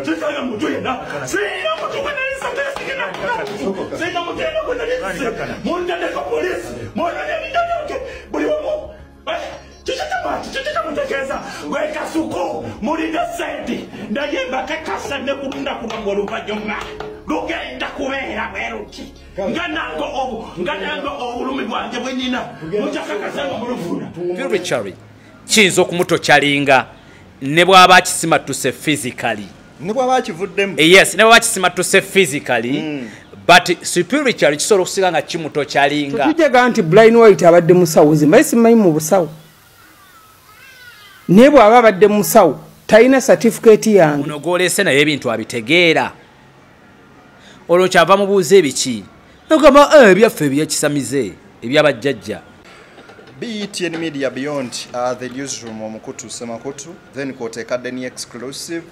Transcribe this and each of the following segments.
Sitanga mtu yena. Sina mtu kwenda lisa. Sina mtu yena kwenda lisa. Munda ndeka polisi. Mwana ni ndeke. Buli wamo. Chichita mutekeza. Weka suku. Mulinda senti. Ndayemba kakasa nekunda kunangolu pajoma. Lugenda kubera bweruki. Nganango obulumi bwanje bwenyina. Muchakakasanga mulufuna. Spiritually. Chinzo kumuto chalinga. Ne bwaba kisimatuse physically. Ne bwaba kivuddemu. Yes, ne bwaba kisimatuse physically. But spiritually kisoro kusiga nga kimuto chalinga. Tujega anti Brian White abadde musawo zimbaisi mayi mu busawo. Ne bwaba abadde musawo talina certificate yange. Unogolese naye ebintu abitegeera. Olwo kyava mubuuza ebiki. Nogamba ebyaffe ebyekisamize ebyabajjajja. BTN Media Beyond the newsroom omukutu semakutu then koteka deni exclusive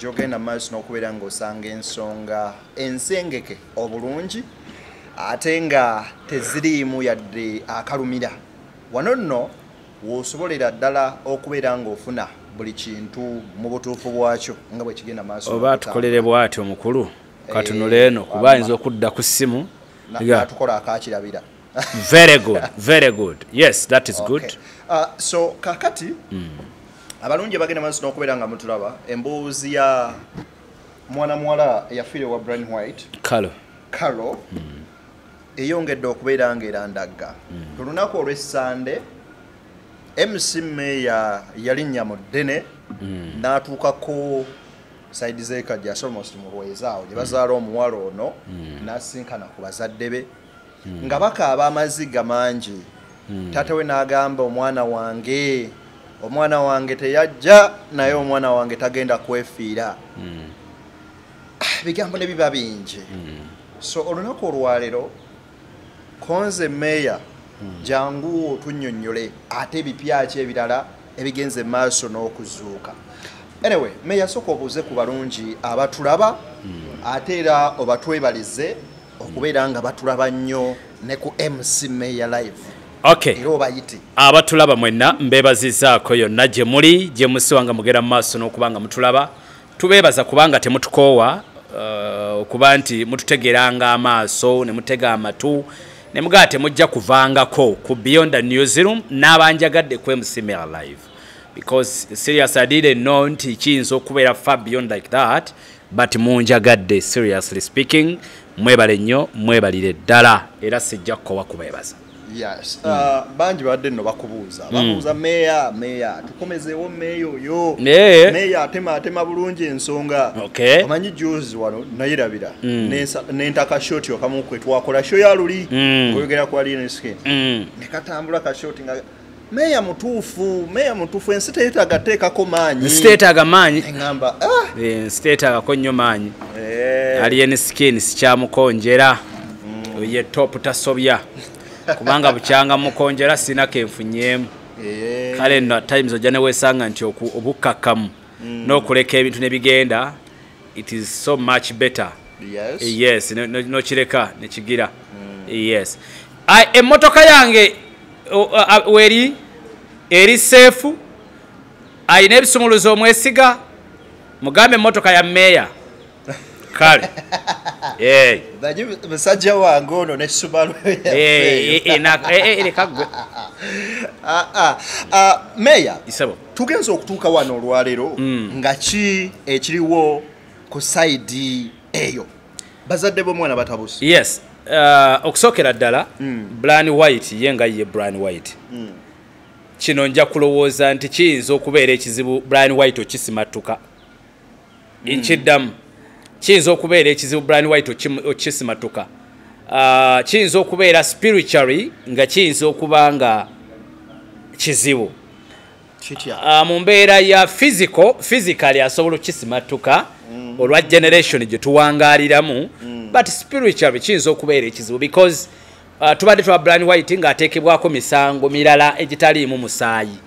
jogenda maaso n'okubeera ng'osanga ensonga ensengeke obulungi ate nga teziriimu yadde akalumira wano nno w'osobolera ddala okubeera ng'ofuna buli kintu mu butuufu bwakyo nga bwe kigenda maaso oba tukolere bw'atyo omukulu katunule eno kuba ayinza okudda ku ssimu natukola akakirabira. Very good, very good. Yes, that is good. So kakati abalungi bagenda maaso n'okubeera nga mutulaba emboozi ya mwana muwala yafiire wa Brian White Carlo eyongedde okubeera ng'erandagga ku lunaku olw'Essande MC Meya yalinnya mu ddene n'atuukako saidi z'ekajja almost mu lwezaawo gye bazaala omuwala ono n'asinkana ku bazadde be nga bakaaba amaziga mangi taata we n'agamba omwana wange teyajja naye omwana wange tagenda kwefiira bigambo ne biba bingi so olunaku olwaleero konze Meya jangu otunnyonnyole ate ebipya ki ebirala ebigenze maaso n'okuzuuka. Anyway, Meya soko obuuze ku balungi abatulaba ate era obatwebalize okubeera nga batulaba nnyo ne ku MC Meya live. Okay. Era obayite. Abatulaba mwenna mbebazizaako yonna gye muli gye musiwanga mugera mu maaso n'okubanga mutulaba. Tubeebaza kubanga temutukoowa okuba nti mututegeranga amaaso ne mutega amatu ne mugaa temujja kuvangako ku Beyond the Newsroom n'abanjagadde ku MC Meya live. Because serious I didn't know nti kiyinza okubeera far beyond like that, but munjagadde seriously speaking mwebale nnyo mwebalire ddala era sijja kukowa kubeebaza. Yes. Banji badde no bakubuuza. Babuuza Meya tukomezeewo Meya oyo. Meya atema bulungi ensonga. Okay. Omanyi juzi wano nayirabira. Nentaka shoti okamu kwe twakola show ya luli. Kuyogera kwa Lina Skin. Ne katambula ka shoti nga Meya mutuufu ensi teetaaga teekako maanyi. Siteetaaga maanyi. Engamba siteetaagako nnyo maanyi. Alien Skin sikyamukonjera. Ye top tasobya. Kubanga bukyanga mukonjera sina kenfunyeemu. Kale no times ojja ne weesanga nti obukkakkamu n'okuleka ebintu ne bigenda it is so much better. Yes, no kireka ne kigira. Yes. Emmotoka yange weri eri safe ayina ebisumuluzo omwesiga mugambe emmotoka ya Meya kale basajja wange ono ne Subaru kagwe Meya isabo tugenza okutuuka wano olwaleero nga ki ekiriwo ku saidi eyo bazadde b'omwana batabusi. Yes. Okusookera ddala Brian White yenga ye Brian White kino nja kulowooza nti kiyinza okubeera ekizibu Brian White okisimatuka nkiddamu kiyinza okubeera ekizibu Brian White okisimatuka kiyinza okubeera spiritually nga kiyinza okuba nga kizibu mu mbeera ya physically asobola okisimatuka olwa generation gye tuwangaaliramu but spiritually kiyinza okubeera ekizibu because tubadde twa Brian White ng'ateekebwako misango mirala egitaliimu musaayi.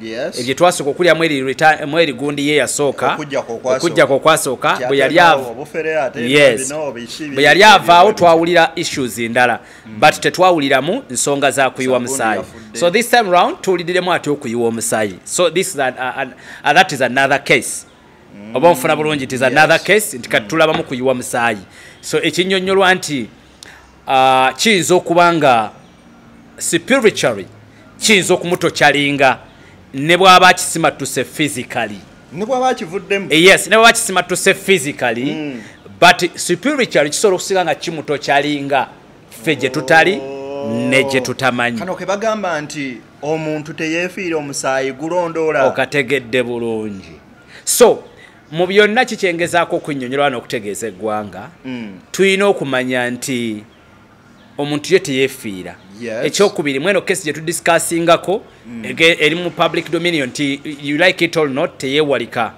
Yes. Ebyo twasooka okulya mweri gundi ye yasooka okujja kwasooka bwe yali avaawo twawulira issues endala but tetwawuliramu nsonga za kuyiwa musaayi. So this time round tuwuliriremu ate okuyiwa omusaayi. So this is that is another case. oba nfuna bulungi it is another case nti katulabamu kuyiwa musaayi so ekinyonyolwa nti kiyinza okubanga spiritually kiyinza okumutokyalinga ne bw'aba kisimatuse physically ne bw'aba kivuddemu yes ne bw'aba kisimatuse physically but spiritually kisobola okusiga nga kimutokyalinga ffe gye tutali ne gye tutamanyi kano ke bagamba nti omuntu teyeefiira omusaayi gulondoola okategedde bulungi so mu byonna kikyengezaako okunnyonnyola n'okutegeeza eggwanga tulina okumanya nti omuntu ye teyeefiira ekyokubiri mweno kesi gye tudiscussingako eri mu public dominion nti you like it or not teyeewalika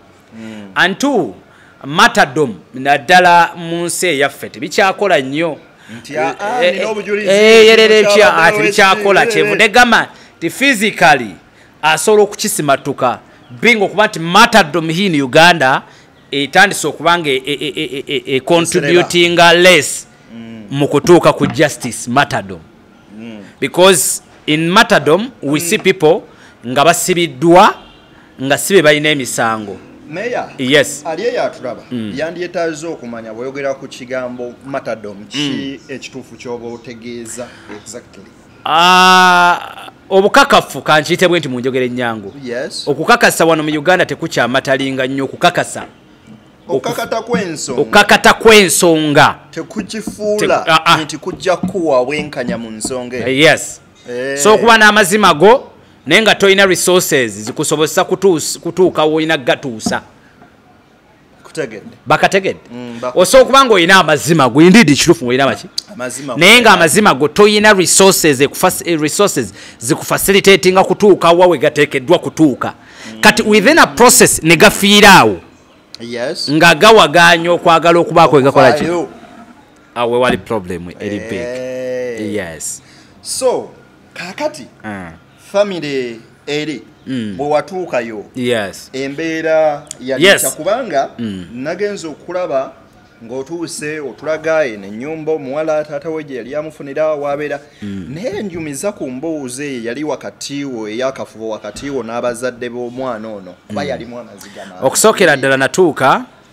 antu matadom naddala mu nsi eyaffe tebikyakola nnyo tebikyakola kyevudde gamba nti physically asobola okukisimatuka binga okuba nti matadom hii in Uganda etandise okubanga contributinga less mu kutuuka ku justice matadom because in matadom we see people nga basibiddwa nga sibe balina emisango Meya, yes. Aliye atulaba yandyetaaze okumanya bw'oyogera ku kigambo matadom ki ekituufu ky'oba otegeeza exactly obukakafu kankiyite bwe nti mu njogera ennyangu okukakasa wano mu Uganda tekukyamatalinga nnyo okukakasa okukakata kw'ensonga tekukifuula nti kujja kuwa bwenkanya mu nsonga yes so okuba n'amazima go naye nga tolina resources zikusobozesa kutuuka woolina gatuusa bakategedde osobola okuba nga olina amazima go indeed kituufu olina maki naye nga amazima go tolina resources zikufacilitatinga kutuuka wa we gateekeddwa kutuuka kati within a process ne gafiiraawo nga gawaganya okwagala okubaako wegakola ki awe wali problem eri big yes so kakati family eri bwe watuukayo embeera yali kyakubanga nagenza okulaba ng'otuuse otulaga eno ennyumba omuwala taata we gye yali amufunira wabeera naye enjumiza ku mboozi eyo yali wakati wo ey'akafubo wakati wo n'abazadde b'omwana ono kuba yalimu amazigama okusookera ddala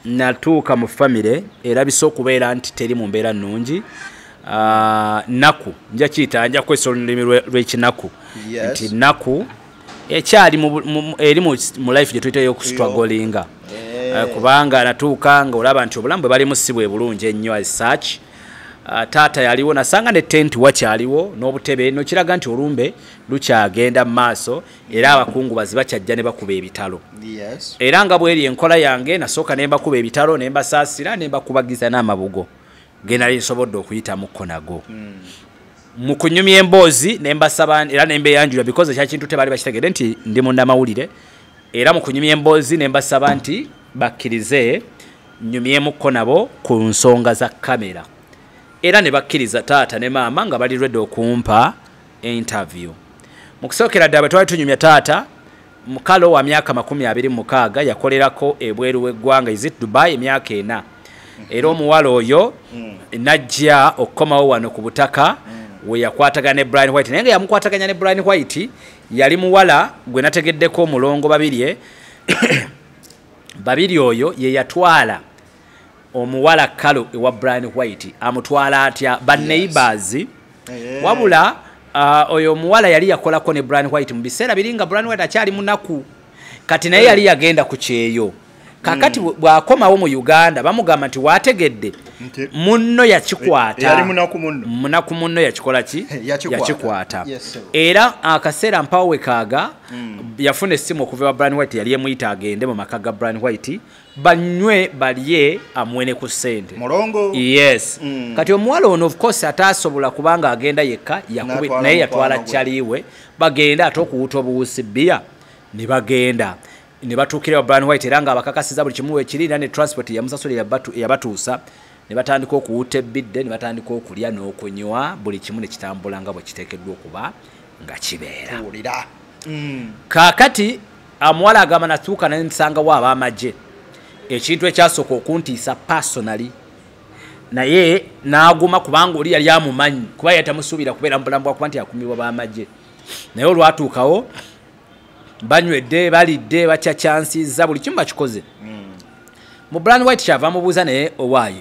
natuuka mu famire erabise okubeera nti teri mu mbeera nnungi naku nja kiyita nja kwesa olulimi lw'ekinaku nti naku ekyali eri mu life gye tuyita y'okustrugglinga kubanga natuuka nga olaba nti obulamu bwe balimu si bwe bulungi ennyo as such taata yaliwo nasanga ne tent wakyaliwo n'obutebe nokiraga nti olumbe lukyagenda mu maaso era abakungubazi bakyajja ne bakuba ebitalo era nga bweri enkola yange nasooka ne mbakuba ebitalo ne mbasaasira ne mbakubagiza n'amabugo ge nali nsobodde okuyitamuko nago mu kunyumya emboozi ne mbasaba era ne mbeyanjula because ekyakintu tebaali bakitegedde nti ndi munnamawulire era mu kunyumya emboozi ne mbasaba nti bakkirize nyumyemuko nabo ku nsonga za kamera era ne bakkiriza taata ne maama nga bali ready okumpa interview mu kusookera ddala bwe twali tunyumya taata mukalo wa myaka 26 yakolerako ebweru w'eggwanga is it Dubai emyaka 4 era omuwala oyo najja okukomawo wano ku butaka we yakwatagana ne Brian White naye nga yamukwataganya ne Brian White yali muwala gwe nategeddeko omulongo babiri oyo ye yatwala omuwala kalo ewa Brian White amutwala atya ba neighbors wabula oyo omuwala yali yakolako ne Brian White mu biseera biringa Brian White akyali munaku kati naye yali yagenda ku kyeyo kakati bwakomawo mu Uganda bamugamba nti wategedde munno yakikwata yali munaku munno yakikola ki yakikwata era akaseera mpawo wekaaga yafuna essimu okuva wa Brian White yali emuyita agende mu maka ga Brian White banywe balye amwene ku ssente mulongo yes kati omuwala ono of course ataasobola kubanga agenda yekka naye yatwala kyaliwe bagenda ate okuwuta obuwusi bbiya ne bagenda ne batuukira Brian White era nga abakakasiza buli kimu ekirina ne transport yamusasula yabatuusa ne batandika okuwuta ebbidde ne batandika okulya n'okunywa buli kimu ne kitambula nga bwe kiteekeddwa okuba nga kibeera kaakati amuwala agamba natuuka naye nsangawo ab'amagye ekintu ekyasooka okuntiisa personally naye n'aguma kubanga oli yali amumanyi kuba yatamusuubira kubeera mubulamu bwakuba nti akumibwa b'amagye naye olwatuukawo banywedde balidde bakyacyansiza buli kimu bakikoze mu Brian White kyava mubuuza naye owaayi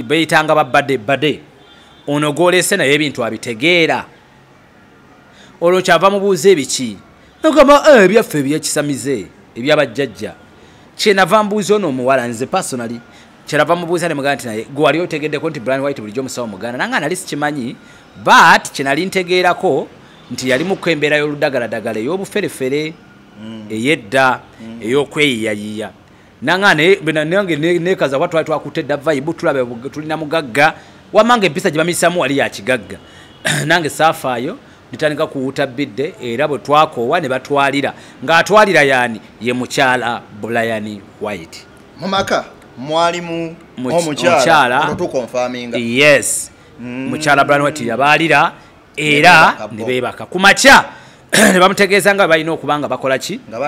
beyitanga bade ono gwolese naye ebintu abitegeera olwo kyava mubuuza ebiki nogamba ebyaffe ebyekisamize ebyabajjajja kyenava mbuuza ono omuwala nze personally kyerava mubuuza ne muganda nti naye gwe wali otegeddeko nti Brian White bulijjo omusawo muganda nanga nali sikimanyi but kyenali ntegeerako nti yali mu kwembeera y'oludagaladagala ey'obuferefere ey'edda ey'okweyiyayiya nange nekaza watu twali twakutte dda vibe tulabe tulina mugagga wamanga empisa gye bamisamu wali ya kigagga nange saafaayo nitandika kuwuta bidde era bwe twakoowa ne batwalira ng'atwalira yani ye mukyala Brian White mumaka mwalimu omukyala tukonfaminga yes mukyala Brian White yabaalira era ne beebaka ku makya ne bamutegeeza nga balina okubanga bakola ki nga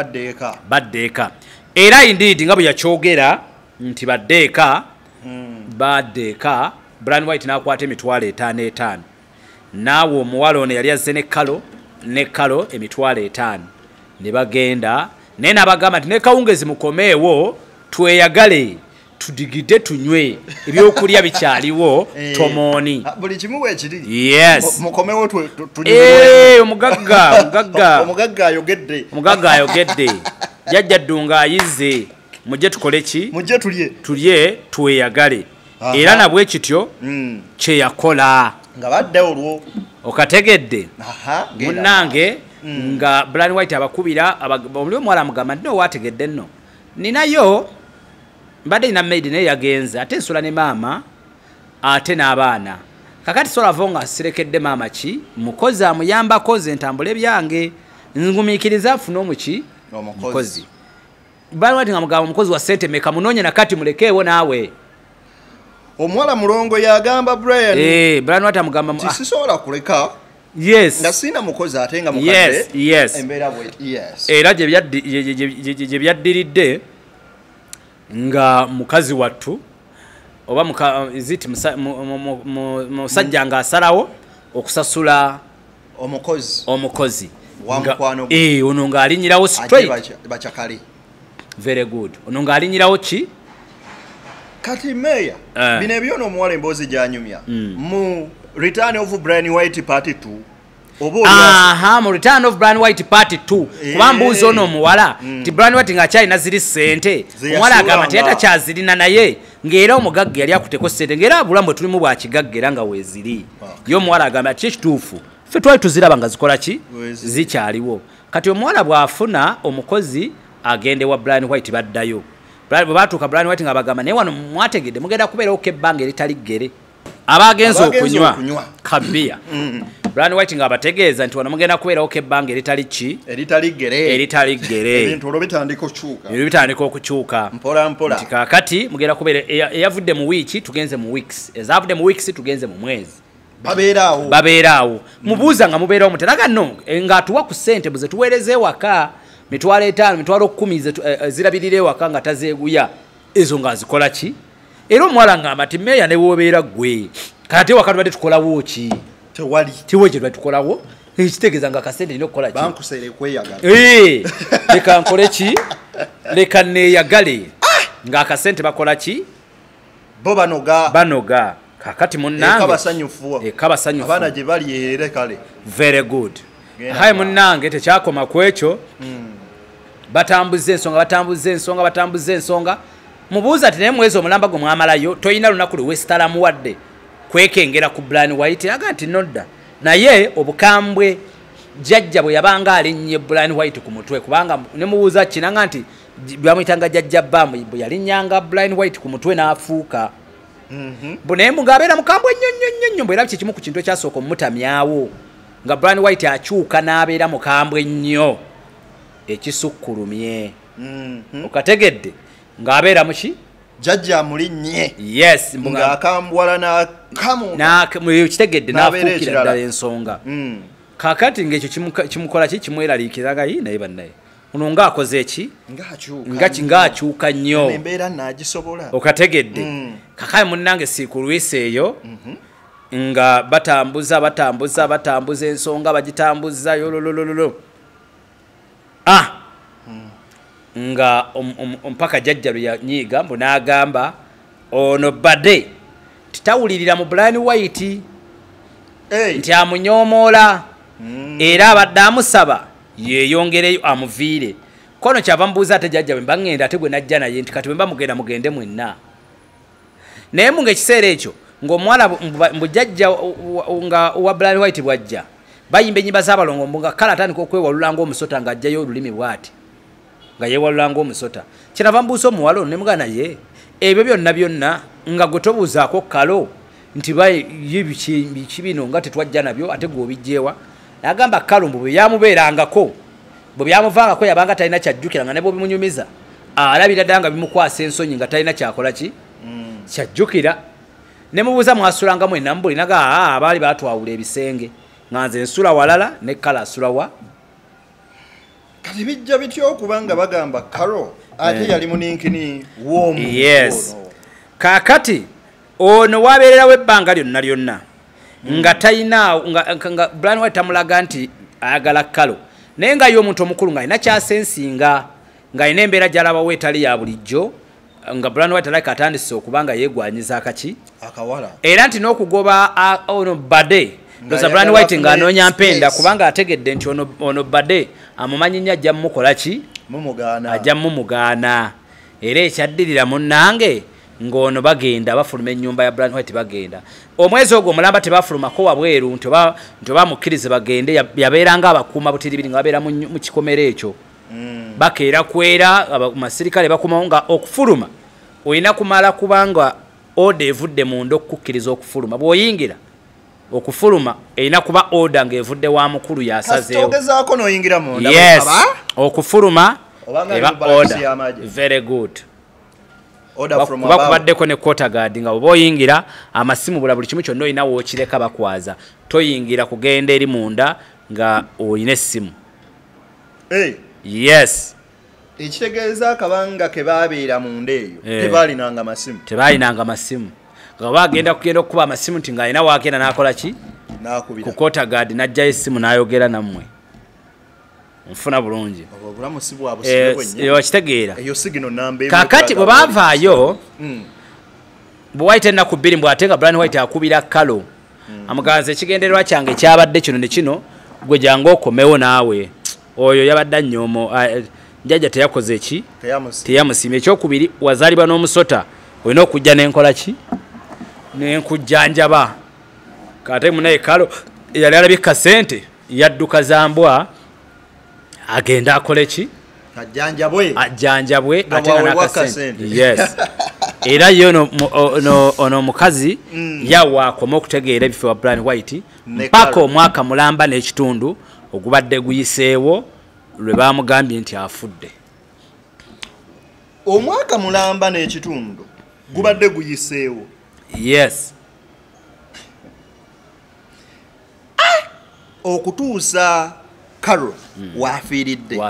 baddeeka era indeed nga bwe yakyogera nti baddeeka Brian White n'akwata emitwalo 5 naawe omuwala ono yali azze ne kalo emitwalo 5 ne bagenda naye n'abagamba nti ne kawungezi mukomeewo tweyagale tudigide tunywe ebyokulya bikyaliwo tomooni buli kimu bwekiri yes mukomewo tunywe omugagga ayogedde jjajja ddunga ayizze mujje tukole ki mujje tulye tweyagale era nabwe kityo kyeyakola nga badde olwo okategedde munnange nga Brian White abakubira omuli omuwala amugamba nti waategedde nno ninayo mbadde nina maid naye yagenze ate nsula ne maama ate n'abaana kakati solavo nga sirekedde maama ki mukozi amuyambako ze ntambule byange ngumiikiriza nfuna omukozi Brian White nga mugamba omukozi wa ssente meka munoonye nakati mulekeewo naawe omuwala mulongo yagamba Brian White amugamba sisobola kuleka yes nga sina mukozi ate nga mukadde yes embeera yes era gye byaddiridde nga mukazi wattu oba musajja nga asalawo okusasula omukozi ono ng'alinyirawo straight bachakali very good ono ng'alinyirawo ki kati meya bino ebyono omuwala emboozi gyanyumya mu Return of Brian White Part 2 mu Return of Brian White Part 2 kuba mbuuzi ono omuwala ti Brian White ng'akyalina ziri ssente omuwala agamba nti yatakyazirina naye ng'era omugagga yali akuteko ssente ng'era abulamu bwe tulimu bwa kigagga era nga weeziri ye omuwala agamba ati ekituufu ffe twali tuziraba nga zikola ki zikyaliwo kati omuwala bw'afuna omukozi agende wa Brian White baddayo bwe baatuuka Brian White nga bagamba naye wano mwategedde mugenda kubeerawo ebbanga eritali ggere abagenza okunywa kabiya Brian White nga abategeeza nti wano mugenda kubeerawo ebbanga eritali ki eritali ggere ebintu bitandika okukyuka mpola nti kaakati mugenda kubeera eyavudde mu wiiki tugenze mu weeks ezavudde mu weeks tugenze mu mwezi babeeraawo mubuuza nga mubeerawo muteraga nno ng'atuwa ku ssente buze tuweereze ewaka mitwalo 5 mitwalo 10 zirabirira ewaka nga tazeeguya ezo ng'azikola ki era omuwala ngamba ti meeya ne woobeera ggwe kati ewaka tubadde tukolawo ki tiwe kye tubadde tukolawo ekitegeeza nga akasente nina okukola ki leka nkole ki leka neeyagale ng'akasente bakola ki bo banoga kakati munnange ekabasanyufu abaana gye bali ere kale very good hayi munnange tekyakoma ku ekyo batambuza ensonga mubuuza ati naye mwezi omulamba gwe mwamalayo toyina lunaku lwewesitalamuwadde kwekengera ku Brian White aga nti nodda naye obukambwe jjajja bwe yabanga alinnye Brian White ku mutwe kubanga ne mubuuza kinanga nti bamuyitanga jjajja bbamu bwe yalinnyanga Brian White ku mutwe n'afuuka naye ng'abeera mukambwe nnyo bwe era kyekimu ku kintu ekyasooka omutamyawo nga Brian White akyuka n'abeera mukambwe nnyo ekisukkulumye okategedde ng'abeera muki jjajja amulinnye yes ng'akambwala kitegedde n'afuukira ddala ensonga kaakati ng'ekyo kimukola ki kimweraliikiraga naye bannaye ono ng'akoze eki ng'akyuka nnyo embeera naagisobola okategedde kakaye munnange siikulwisa eyo nga batambuza ensonga bagitambuza yololololo nga mpaka jajja lwe yanyiiga mbu n'agamba ono badde titawulirira mu Brian White nti amunyoomoola era abadde amusaba yeeyongereyo amuviire kono kyava mubuuza ate jajja bwe mba ŋŋenda ate gwe najja naye nti kati bwe mba mugenda mugende mwenna naye mu ng'ekiseera ekyo ng'omuwala mbujjajja nga wa Brian White bwajja bayimba ennyimba z'abalongo mbu nga kale atandika okwewalula ng'omusota ng'ajjayo olulimi bw'ati nga yeewalula ng'omusota kyenava mbuusa omuwala ono ne mugana ye ebyo byonna nga gwe tobuuzaako kalo nti ye biki bino nga tetwajja nabyo ate gw'obijjeewa n'agamba kalo mbu bwe byamubeerangako bwe byamuvangako yabanga talina kyajjukira nga ne bwebimunyumiza alabira ddala nga bimukwasa ensonyi nga talina kyakola ki kyajjukira ne mubuuza mwasulanga mwenna mbuli naga abaali baatwawula ebisenge nga nze nsula walala ne kala asula wa kati bijja bitya okuba nga bagamba kalo ate yali muninkini w'omuntu yes kaakati ono wabeererawo ebbanga lyonna nga talina nga Brian White tamulaga nti ayagala kalo naye nga ye omuntu omukulu ng'alina kyasensinga ng'alina embeera gy'alabawo etali ya bulijjo nga Brian White alabika atandise okuba nga yeegwanyiza akaki akawala era nti n'okugoba ono badde ndoza Brian White ng'anoonya mpenda kubanga ategedde nti ono badde amumanyi nnyo ajja mumukola ki ajja mumugaana era ekyaddirira munnange ng'ono bagenda bafuluma ennyumba ya Brian White bagenda omwezi ogwo omulamba tebafulumako wabweru nti oba mukkirize bagende yabeeranga abakuuma butiribiri nga babeera mu kikomero ekyo bakeera kwera amasirikale bakumawo nga okufuluma olina kumala kubanga oda evudde munda okukkiriza okufuluma bw'oyingira okufuluma erina kuba oda ng'evudde wa mukulu yasazeewo yes okufuluma eba oda very good kuba kubaddeko ne quarter guard nga oba oyingira amasimu buli kimu kyonna olina wookireka bakwaza toyingira kugenda eri munda nga olina essimu yes ekitegeeza akabanga ke baabeera munda eyo tebaalinanga masimu nga bagenda okukuba amasimu nti ng'alina waagenda n'akola ki ku quarter guard n'ajjayo essimu n'ayogera nammwe nfuna bulungi okitegeera kaakati bwe baavaayo bwe White ennaku bbiri mbw ate nga Brian White akubira kalo amuganza ekigendererwa kyange ekyabadde kino ne kino gwe jangu okomewo naawe oyo yabadde annyomo njajja teyakoze ki teyamusiima ekyokubiri wazaalibwa n'omusota olina okujja n'enkola ki n'enkujjanjaba kate munaye kalo yali alabye kasente yadduka za mbwa agenda akole ki ajjanjabwe ate nga n'akasente yes era ye ono omukazi yawa akoma okutegeera ebifo wa Brian White mpaka omwaka mulamba n'ekitundu ogubadde guyiseewo lwe baamugambye nti afudde omwaka mulamba n'ekitundu gubadde guyiseewo yes okutuusa Carol wafiiridde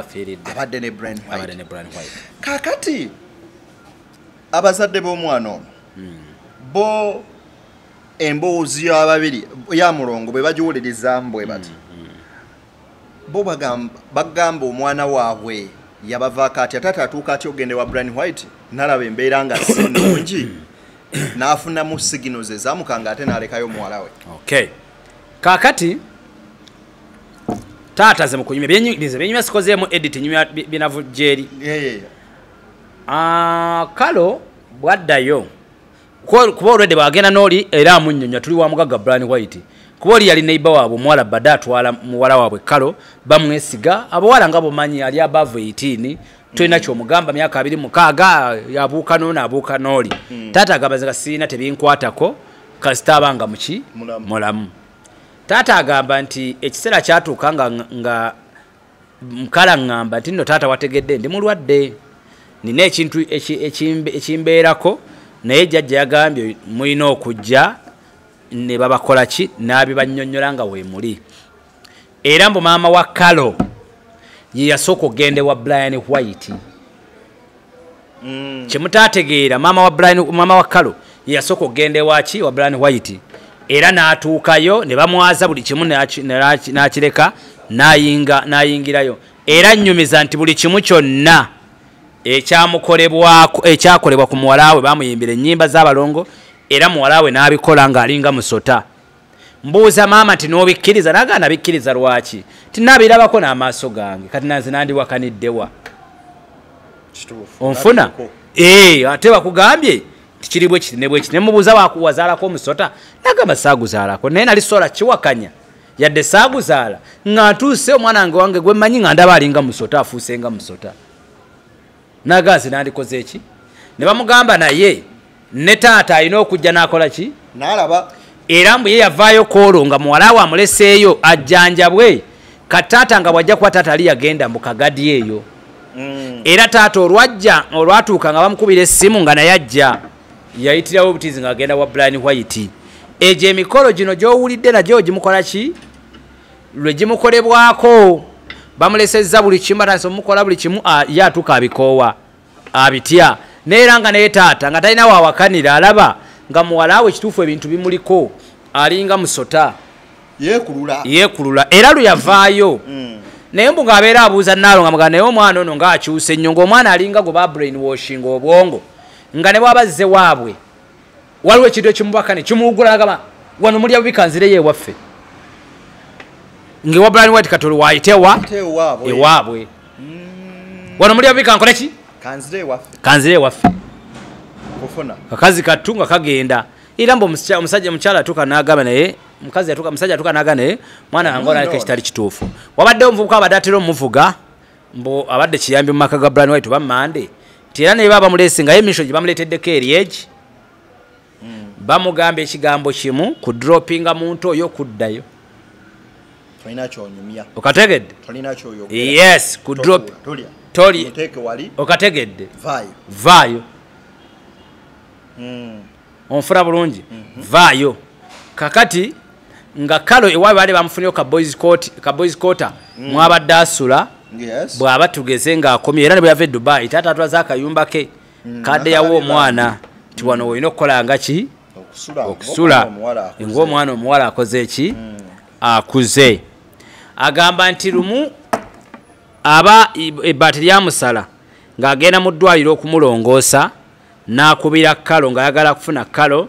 abadde ne Brian White kakati abazadde b'omwana ono bo emboozi y'ababiri ya mulongo bwe bagiwuliriza mbwe bati bo bagamba omwana waabwe yabavaako ati atata atuuka atya ogende wa Brian White nalaba embeera nga si nnungi n'afunamu sigino ze zamukanga ate n'alekayo omuwala we okay kakati taata ze mukunyumya byenyumya sikozeemu edit nyumya binavujjeeri kalo bwaddayo kuba olwedde bagenda n'oli era amunyonya tuli wa mugagga Brian White kuba oli yali neiba waabwe omuwala badde atwala muwala waabwe kalo bamwesiga abawala nga bumanyi ali above 18 tolina kyomugamba myaka 26 yabuuka n'ono abuuka n'oli taata agamba nga sirina tebinkwatako kasita abanga muki mulamu taata agamba nti ekiseera kyatuuka nga mukala ngamba nti nno taata wategedde ndi mulwadde nina ekintu ekimbeerako naye jjajja yagambye mulina okujja ne babakola ki n'abibannyonnyola nga weemuli era mbu maama wa kalo ye yasooka okgende wa Brian White kyemutaategeera maama wa kalo ye yasooka okgende waki wa Brian White era n'atuukayo ne bamwaza buli kimu n'akireka n'ayingirayo era nnyumiza nti buli kimu kyonna ekyakolebwa ku muwala we bamuyimbira ennyimba z'abalongo era muwala we n'abikola ng'alinga musota. Mbuuza maama nti n'obikkiriza naga nabikkiriza lwaki tinabirabako n'amaaso gange kati naze nandiwakaniddewa onfuna ate bakugambye tikiri bwe kiti ne bwe kiti ne mubuuza wakuwazaalako omusota nagamba saaguzaalako naye nali sola kiwakanya yadde saaguzaala nga ntuuse omwana wange gwe mmanyi nga ndaba alinga musota afuuse nga musota nagazi nandikoze eki ne bamugamba naye ne taata alina okujja n'akola ki n'alaba era mbu ye yavaayo koolo nga muwala we amuleseeyo ajjanjabwe kataata nga bwajja kuba taata ali yagenda mu kagadi eyo era taata olwatuuka nga bamukubira essimu nga naye ajja yayitirawo obutiizi ng'agenda wa Brian White. Egyo emikolo gino gy'owulidde nagyo gimukola ki lwe gimukolebwako bamulesezza buli kimu atandise omukola buli kimu ye atuuka abikoowa abitya neera nga naye taata nga talina waawakanira alaba nga muwala we kituufu ebintu bimuliko alinga musota yeekulula era lwe yavaayo naye mbu ng'abeera abuuza Naalo nga mugamba naye omwana ono ng'akyuse nnyo ng'omwana alinga gwe ba brainwashing obwongo nga ne bwabazze waabwe waliwo ekintu ekimubaka ne kimuwugula nagamba wano muli abubikanzireyo ewaffe ngewa Brian White katolo waayitewa ewaabwe wano muli abubikankole ki kanzire ewaffe kakazi kattu nga kagenda era mbu omusajja mukyala atuuka n'agamba naye musajja atuuka n'agamba naye mwana wange onaleka ekitali kituufu wabaddewo omuvubuka abadde atera omuvuga mbu abadde kiyambi mu maka ga Brian White oba mmande nti era naye baba bamuleese nga ye emisho gye bamuleeteddeko eri egi bamugamba ekigambo kimu ku droppinga muntu oyo kuddayo okategedde yes ku drop toli okategedde vaayo onfuna bulungi vaayo kakati nga kalo ewaabwe baali bamufunyeyo ka boys quarter mwabadde asula bw'aba tugeze ng'akomye era ne bwe yava e Dubai taata atulaze akayumba ke kadde yawo omwana nti wano olina okukola nga ki okusula ng'omwana omuwala akoze eki akuze agamba nti lumu aba ebbaati lyamusala ng'agenda mu ddwaliro okumulongoosa n'akubira kalo ng'ayagala kufuna kalo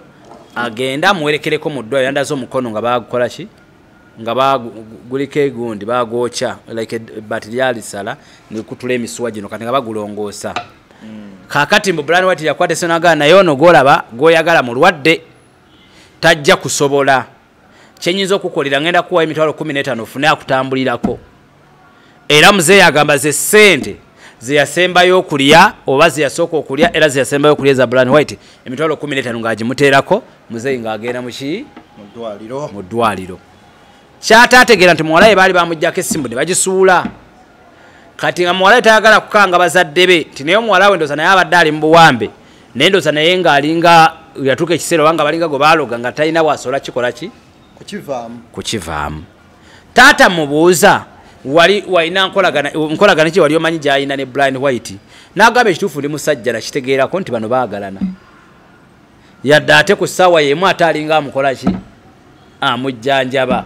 agenda amuwerekereko mu ddwaliro yandaze omukono nga bagukola ki nga baguliko egundi bagwokya like ebbaati lyalisala nekutula emisuwa gino kati nga bagulongoosa kakati mbu Brian White yakwata esonagala naye ono gwolaba gwoyagala mulwadde tajja kusobola kyenyinza okukolera ngenda kuwa emitwalo 15 ofune akutambulirako era muzeeyi agamba ze ssente zeyasembayo okulya oba zeyasooka okulya era zeyasembayo okulya za Brian White emitwalo 15 ng'agimuteerako muzeeyi ng'agenda muki mu ddwaliro kyataategeera nti muwala ye baali bamuggyako essimbu ne bagisuula kati nga muwala ye tayagala kukanga bazadde be nti naye omuwala we ndooza naye abadde ali mu buwambe naye ndooza naye ng'alinga yatuuka ekiseera obanga balinga gwe baaloga nga talina bwasobola kikola ki kukivaamu taata mubuuza wali walina nkolagana ki wali omanyi gy'alina ne Brian White n'agamba ekituufu ndi musajja nakitegeerako nti bano baagalana yadde ate ku ssaawa y'emu ate alinga amukola ki amujjanjaba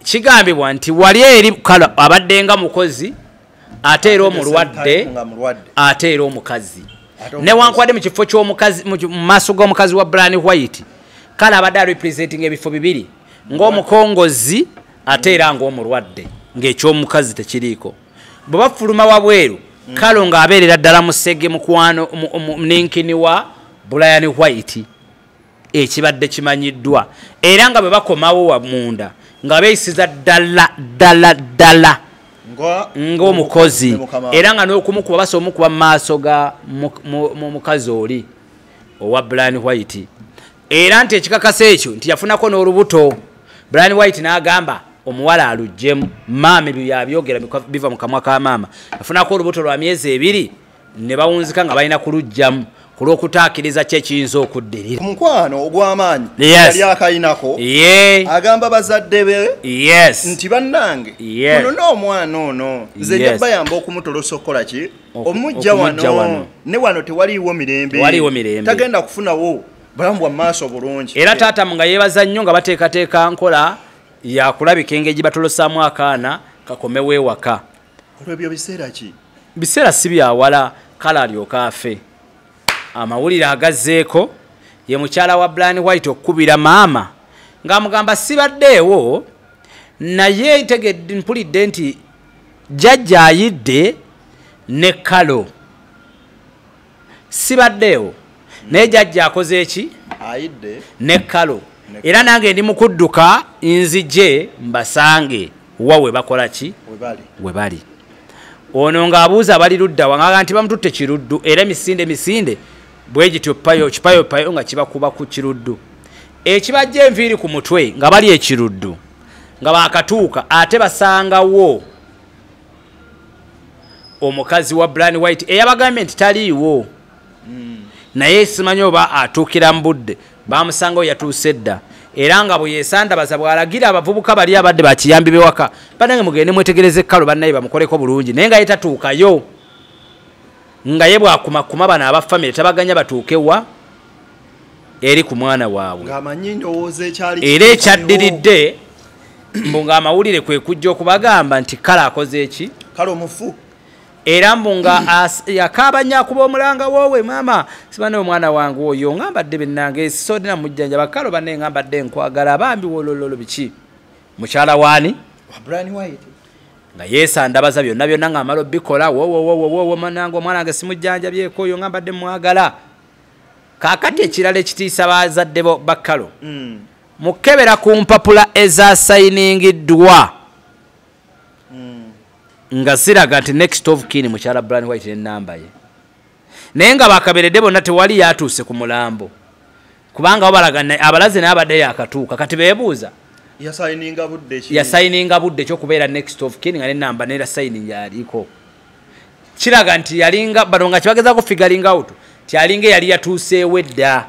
kigambibwa nti wali eri kalo abadde nga mukozi ate era omulwadde ate era omukazi newankubadde mu kifo ky'omukazi mu maaso g'omukazi wa Brian White kale abadde arepresenting ebifo bibiri ng'omukongozi ate era ng'omulwadde ng'ekyomukazi tekiriiko bwe bafuluma wabweru kalo ng'abeerera ddala musege mukwano ninkini wa Brian White ekibadde kimanyiddwa era nga bwe bakomawo munda nga beeyisiza ddala ng'omukozi era nga n'okumukuba basa omukuba mu maaso ga mukazi oli owa Brian White era nti ekikakasa ekyo nti yafunako n'olubuto Brian White n'agamba omuwala aluggyemu maama ebyo yabyogera biva mu kamwa ka maama yafunako olubuto lwa myezi 2 ne bawunzika nga balina kuluggyamu kulw'okutaakiriza kye kiyinza okuddirira omukwano ogw'amaanyi yali akayinako agamba bazadde be nti bannange ono n'omwana ono nze nja bayamba okumutolosa okukola ki omujja wano ne wano tewaliiwo mirembe tagenda kufunawo bulamu bwa maaso bulungi era taata nga yeebaza nnyo nga bateekateeka nkola yakulabika engeri batolosaamu akaana kakomewo ewaka olw'ebyo biseera ki biseera si byawala Kalo alyoka afe. Amawulire agazzeeko ye mukyala wa Brian White okubira maama ng'amugamba sibaddeewo naye ntegedde mpulidde nti jjajja ayidde ne Kalo sibaddeewo naye jjajja akoze eki ayidde ne Kalo era nange ndi mukudduka nzije mbasange wawe bakola ki we bali ono ng'abuuza bali ludda wanga nti bamututte kiruddu era emisinde bwegityo kipayo nga kibakuba ku kiruddu ekibajja enviiri ku mutwe nga bali ekiruddu nga bakatuuka ate basangawo omukazi wa Brian White eyabagambye nti taliiwo naye simanyi oba atuukira mu budde bamusangawo yatuuse dda era nga bwe yeesandabaza bw'alagira abavubuka bali abadde bakiyambi bewaka banange mugende mwetegereze Kalo bannaye bamukoleko bulungi naye nga ye tatuukayo nga ye bwakumakuma bano abafamire tabaganya batuukewa eri ku mwana waabwe era ekyaddiridde mbu ng'amawulire kwe kujja okubagamba nti Kalo akoze eki Kalo mufu era mbu nga yakaabanya akuba omulanga woowe maama sibane omwana wange oyo ngambadde bennange sisodina mujjanjaba Kalo banne ngambadde nkwagala bambi wolololo biki mukyala waani wa Brian White nga yeesandabaza byonna ng'amala obbikola wowowowowo manange omwana wange simujjanjabyeko oyo ngambadde mwagala kaakati ekirala ekitiisa bazadde ba Kalo mukebera ku mpapula ezasayiningiddwa nga ziraga nti next of kin mukyala Brian White n'ennamba ye naye nga bakaberedde bonna tewali yatuuse ku mulambo kubanga balaga abalaze n'abadde yakatuuka kati beebuuza yasayininga budde ky'okubeera next of kin nga n'ennamba neera sayining yaliko kiraga nti yalinga bano nga kibagezaako figuring out ti alinga yali yatuuseewo edda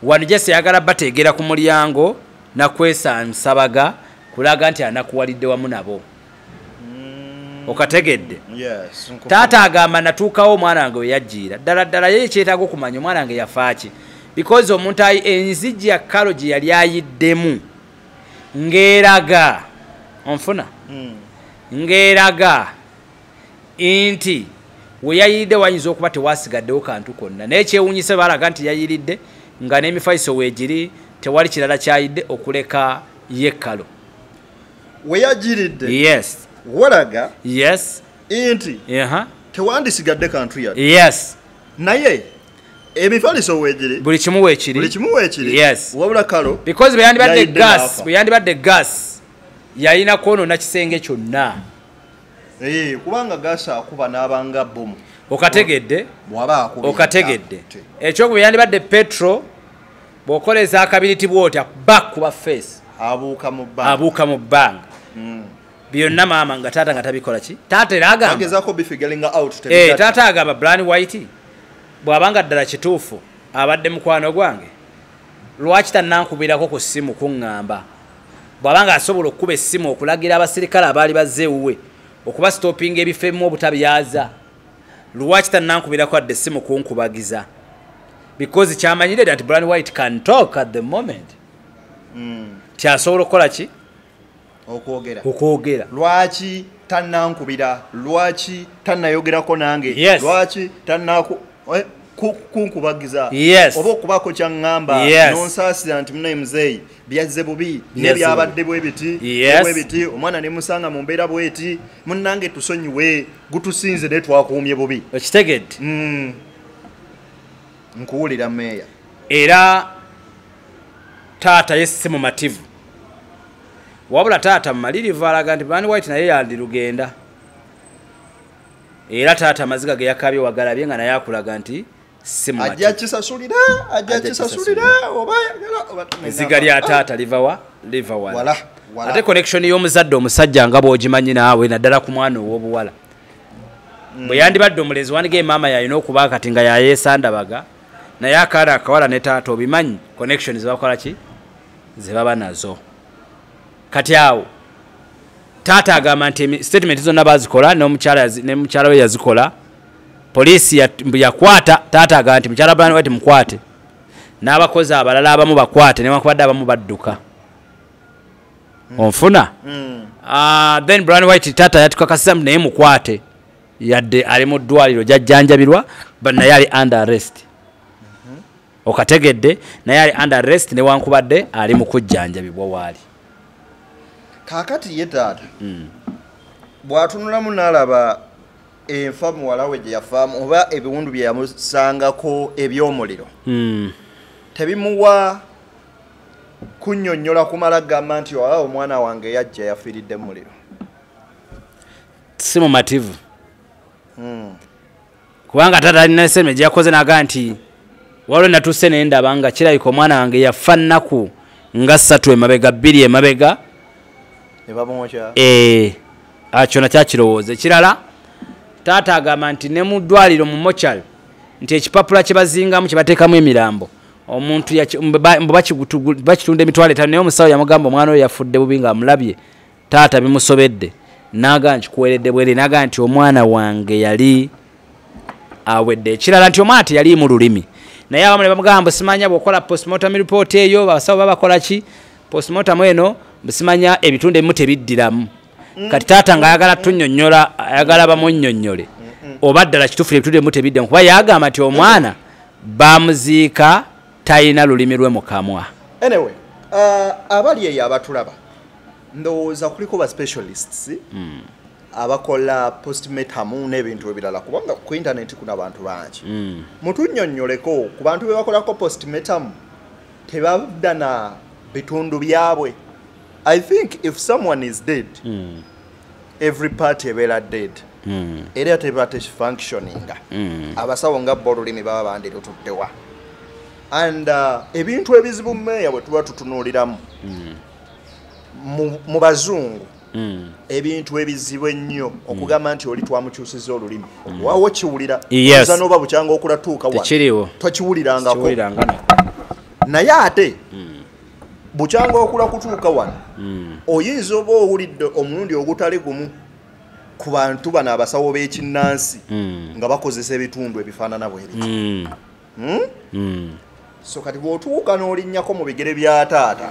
wano jese yagala bateegera ku mulyango nakwesansabaga kulaga nti anakuwalidde wamu nabo okategedde taata agamba natuukawo omwana wange weyajjiira ddala ye kyetaaga okumanya omwana wange yafaaki because omuntu enzigi ya Kalo gye yali ayiddemu ng'eraga onfuna ng'eraga nti we yayiridde wayinza okuba tewasigaddewo kantu konna naye kyewunyise balaga nti yayiridde nga n'emifaliso weegiri tewali kirala kyayidde okuleka ye Kalo we yagiridde yes walaga yes inti tewandisigadde kantu yadde yes naye emifaliso weegiri buli kimu weekiri yes wabula Kalo because bwe yandibadde gas yalina kwonoona kisenge kyonna kubanga gas akuba n'abanga bomu okategedde ekyo bwe yandibadde petro bw'okoleza akabiriti bw'otya back kuba face abuuka mu bbanga byonna maama nga taata nga tabikola ki taata era agamba taata agamba Brian White bw'abanga ddala kituufu abadde mukwano gwange lwaki tannankubirako ku ssimu kuŋŋamba bw'abanga asobola okukuba essimu okulagira abasirikale abaali bazze ewuwe okuba stoppinga ebifo ebimu obutabyaza lwaki tannankubirako adde essimu kunkubagiza because kyamanyire nti Brian White can talk at the moment kyasobola okukola ki okwogera lwaki tannankubira lwaki tannayogerako nange lwaki kunkubagiza oba okubako kyaŋŋamba nonsaasira nti munaye muzeeyi byazze bubi nebyabadde bwebiti omwana ne musanga mu mbeera bweti munnange tusonyiwe gutusinze naye twakuumye bubi okitegedde nkuwulira meeya era taata yesse mu mativu wabula taata mumalirivu alaga nti Brian White naye yandirugenda era taata amaziga ge yakabye wagalabye nga naye akulaga nti ajja kisasulira oba eziga lya taata liva ate connection y'omuzadde omusajja nga bw'ogimanyi naawe naddala ku mwana ow'obuwala bwe yandibadde omulezi wandiga maama yalina okuba kati nga yayeesandabaga naye akaana akawala ne taata obimanyi connection zebakola ki zebaba nazo kati awo taata agamba nti statement zonna bazikola n'omukyala we yazikola poliisi yakwata taata agamba nti mukyala Brian White mukwate n'abakozi abalala abamu bakwate newankubadde abamu badduka onfuna then Brian White taata yatukakasiza naye mukwate yadde ali mu ddwaliro jajjanjabirwa but naye ali under arrest okategedde naye ali under arrest newankubadde ali mu kujjanjabibwa waali kaakati ye taata bw'atunulamu n'alaba enfa muwala we gye yafaamu oba ebiwundu bye yamusangako eby'omuliro tebimuwa kunnyonnyola kumala gamba nti omwana wange yajja yafiiridde mu muliro si mumativu kubanga taata alina eseme gye yakoze naga nti waliwo natuuse naye ndaba nga kirabika omwana wange yafa nnaku nga 3 emabega 2 emabega kyona kyakirowooza ekirala taata agamba nti ne mu ddwaliro mu mochari nti ekipapula kye bazingamu kye bateekamu emirambo omuntu bakitunda emitwalo 5 naye omusawo yamugamba omwana oyo yafudde bubi ng'amulabye taata bimusobedde naga nkikuweredde bwere naga nti omwana wange yali awedde ekirala nti omwana teyali mu lulimi naye abamu ne bamugamba simanya bw'okola postmortem report eyo basawo babakola ki postmortem eno busimanya ebitundu ebimu tebiddiramu kati taata ng'ayagala tunnyonnyola ayagala bamunnyonnyole oba ddala kituufu ebitundu ebimu tebiddamu kuba yagamba nti omwana bamuziika talina lulimi lwe mu kamwa anyway abali eyo abatulaba ndowooza kuliko ba specialists abakola postmortem n'ebintu ebirala kubanga ku internet kuna abantu bangi mutunnyonnyoleko ku bantu be bakolako postmortem tebadda na bitundu byabwe. I think if someone is dead every part ebeera dead era teba functioning abasawo nga bo olulimi baba bandirutuddewa and ebintu ebizibu mmeeya bwe tuba tutunuuliramu mu bazungu ebintu ebizibu ennyo okugamba nti oli twamukyusiza olulimi waawo kiwulira oza n'oba bukyanga okulatuuka wano tokiwulirangako naye ate bukyanga okula kutuuka wano oyinza oba owulidde omulundi ogutali gumu ku bantu bano abasawo b'ekinnansi nga bakozesa ebitundu ebifaanana bwe biti so kati bw'otuuka n'olinnyako mu bigere bya taata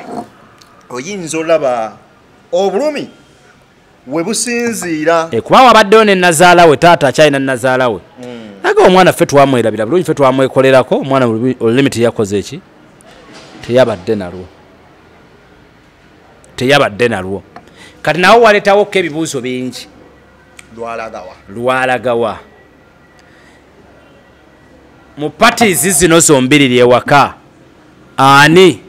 oyinza olaba obulumi we businziira kuba wabaddewo ne nazaala we taata akyalina nazaala we naga omwana ffe twamwerabira bulungi ffe twamwekolerako omwana olulimi teyakoze eki teyabadde nalwo kati nawo waleetawoko ebibuuzo bingi lwalagawa mu patizi zino zombiriri ewaka ani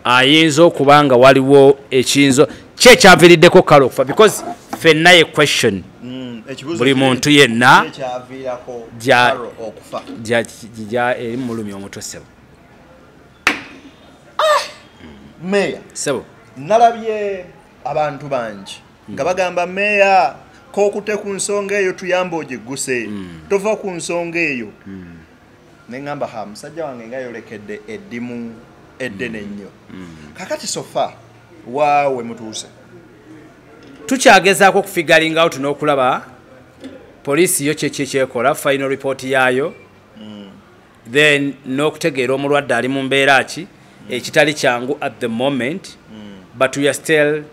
ayinza okuba nga waliwo ekinzo ki ekyaviiriddeko kale okufa because ffenna ye question buli muntu yenna eri mulumi omutwe sebo meya sebo nalabye abantu bangi nga bagamba meya kokute ku nsonga eyo tuyamba ogigguse tova ku nsonga eyo neŋŋamba musajja wange nga yolekedde eddimu eddene ennyo kakati sofa waawe mutuuse tukyagezaako okufigalinga out n'okulaba poliisi yo kyekyekola final report yaayo then n'okutegeera omulwadde ali mu mbeera ki ekitali kyangu at the moment but we are still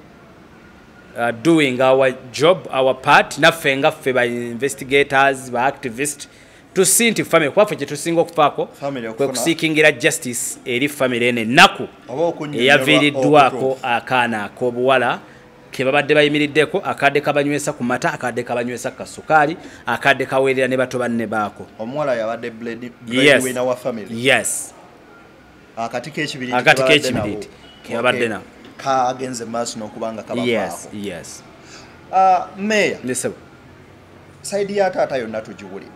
doing our job, our part. Naffe nga ffe ba investigators, ba activists, to see nti family kwafe kye tusinga okufaako kwe kusiikingira justice eri family ene ennaku eyaviiriddwako akaana ak'obuwala ke babadde bayimiriddeko akadde kabanywesa ku mata akadde kabanywesa ku kasukaali akadde kaweerera ne bato banne baako omuwala yabadde breadwinner wa family akati k'ekibiriiti kebabadde nako kagenze maaso n'okubanga kabafaako meya saidi ya taata yonna tugiwulira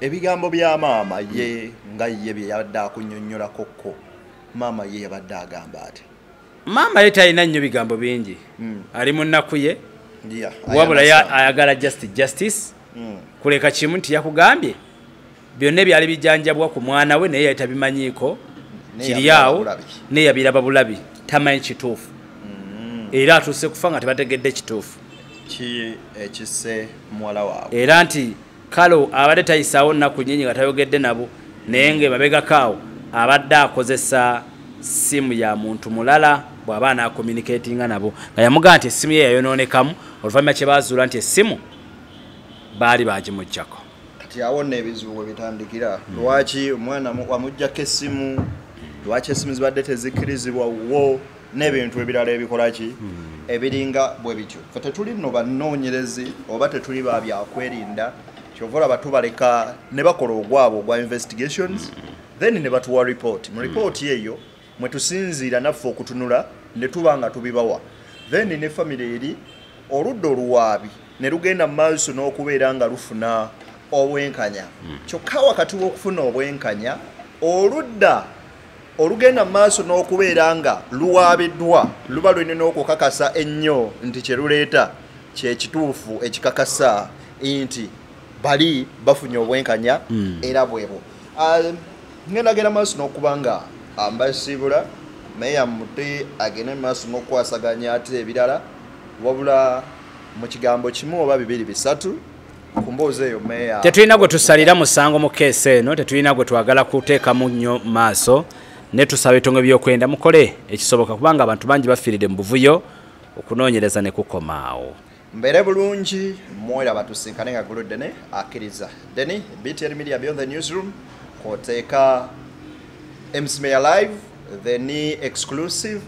ebigambo bya maama ye nga ye bye yabadde akunnyonnyolakokko maama ye yabadde agamba ati maama ye talina nnyo bigambo bingi ali mu nnaku ye wabula ayagala justice kuleka kimu nti yakugambye byonna ebyali bijjanjabwa ku mwana we naye yali tabimanyiiko kiri awo naye yabiraba bulabi tamanyi kituufu era atuuse kufa nga tebategedde kituufu ki ekisse muwala waabwe era nti kalo abadde tayisaawo nnaku nyinyi nga tayogedde nabo naye ng'emabegakaawo abadde akozesa simu ya muntu mulala bw'aba anaacommunicatinga nabo nga yamugamba nti essimu ye yayonoonekamu oluvannyuma kye baazuula nti essimu baali bagimujjako kati awo n'ebizibu bitandikira lwaki omwana wamujjako essimu lwaki essimu zibadde tezikkirizibwa wo n'ebintu ebirala ebikolaki ebiringa bwe bityo fe tetuli nno bannoonyerezi oba tetuli ba byakwerinda kyova olaba tubaleka ne bakola ogwabo ogwa investigations then ne batuwa report mu report eyo mwe tusinziira naffe okutunula ne tuba nga tubibawa then ne family eri oludda oluwaabi ne lugenda mu maaso n'okubeera nga lufuna obwenkanya kyokka wakati w'okufuna obwenkanya oludda olugenda mu maaso n'okubeera nga luwaabiddwa luba lwenina okukakasa ennyo nti kye luleeta kyekituufu ekikakasa nti bali bafunye obwenkanya era bwebo ngenda maaso n'okuba nga ambasibula meya muti agende maaso n'okwasaganya ate ebirala wabula mu kigambo kimu oba bibiri bisatu kumbuuza eyo meya tetulina gwe tusalira musango mu keesi eno tetulina gwe twagala kuteekamu nnyo maaso ne tusaba ebitongo by'okwenda mukole ekisoboka kubanga abantu bangi bafiiridde mu buvuyo okunoonyereza ne kukomaawo mbere bulungi mwera batusinkane nga gulo Dene akkiriza Dene BTN Media Beyond the Newsroom kwoteeka MC Mayor Live the ni exclusive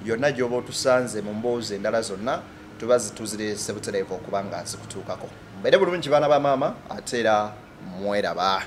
yonna gy'oba otusanze mu mboozi endala zonna tuba zituzireese butereevu okuba nga zikutuukako mbere bulungi baana ba maama ate era mweraba